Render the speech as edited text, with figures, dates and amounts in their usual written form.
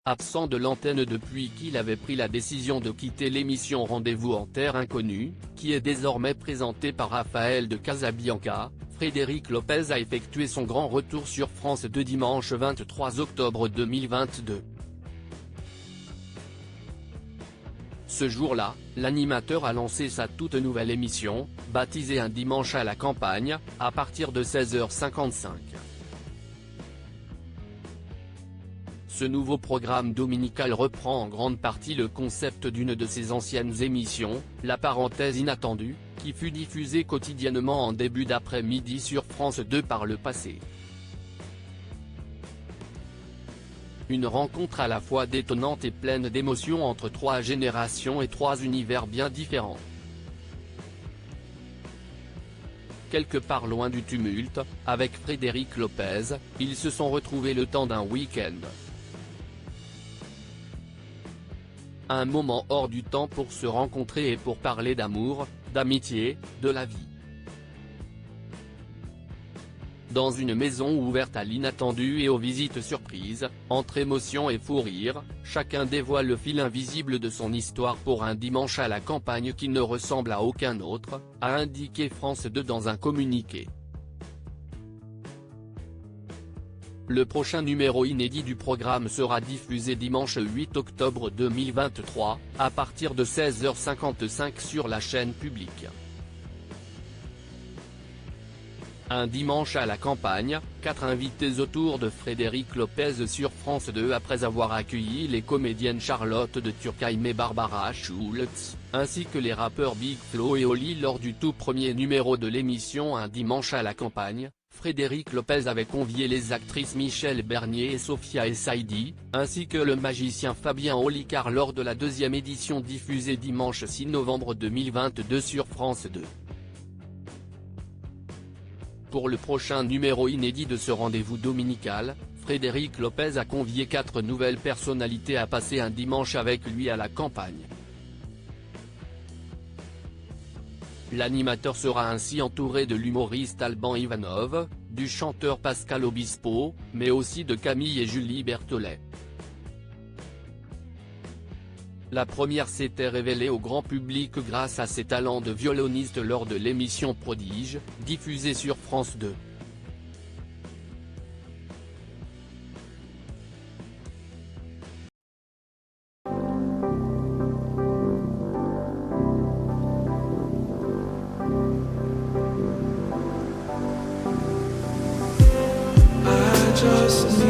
Absent de l'antenne depuis qu'il avait pris la décision de quitter l'émission Rendez-vous en Terre Inconnue, qui est désormais présentée par Raphaël de Casabianca, Frédéric Lopez a effectué son grand retour sur France 2 dimanche 23 octobre 2022. Ce jour-là, l'animateur a lancé sa toute nouvelle émission, baptisée Un dimanche à la campagne, à partir de 16h55. Ce nouveau programme dominical reprend en grande partie le concept d'une de ses anciennes émissions, La Parenthèse Inattendue, qui fut diffusée quotidiennement en début d'après-midi sur France 2 par le passé. Une rencontre à la fois détonnante et pleine d'émotions entre trois générations et trois univers bien différents. Quelque part loin du tumulte, avec Frédéric Lopez, ils se sont retrouvés le temps d'un week-end. Un moment hors du temps pour se rencontrer et pour parler d'amour, d'amitié, de la vie. Dans une maison ouverte à l'inattendu et aux visites surprises, entre émotion et fou rire, chacun dévoile le fil invisible de son histoire pour un dimanche à la campagne qui ne ressemble à aucun autre, a indiqué France 2 dans un communiqué. Le prochain numéro inédit du programme sera diffusé dimanche 8 octobre 2023, à partir de 16h55 sur la chaîne publique. Un dimanche à la campagne, 4 invités autour de Frédéric Lopez sur France 2 après avoir accueilli les comédiennes Charlotte de Turckheim et Barbara Schultz, ainsi que les rappeurs Big Flo et Oli lors du tout premier numéro de l'émission Un dimanche à la campagne. Frédéric Lopez avait convié les actrices Michel Bernier et Sophia Essaidi, ainsi que le magicien Fabien Olicard lors de la deuxième édition diffusée dimanche 6 novembre 2022 sur France 2. Pour le prochain numéro inédit de ce rendez-vous dominical, Frédéric Lopez a convié 4 nouvelles personnalités à passer un dimanche avec lui à la campagne. L'animateur sera ainsi entouré de l'humoriste Alban Ivanov, du chanteur Pascal Obispo, mais aussi de Camille et Julie Berthollet. La première s'était révélée au grand public grâce à ses talents de violoniste lors de l'émission Prodige, diffusée sur France 2. Just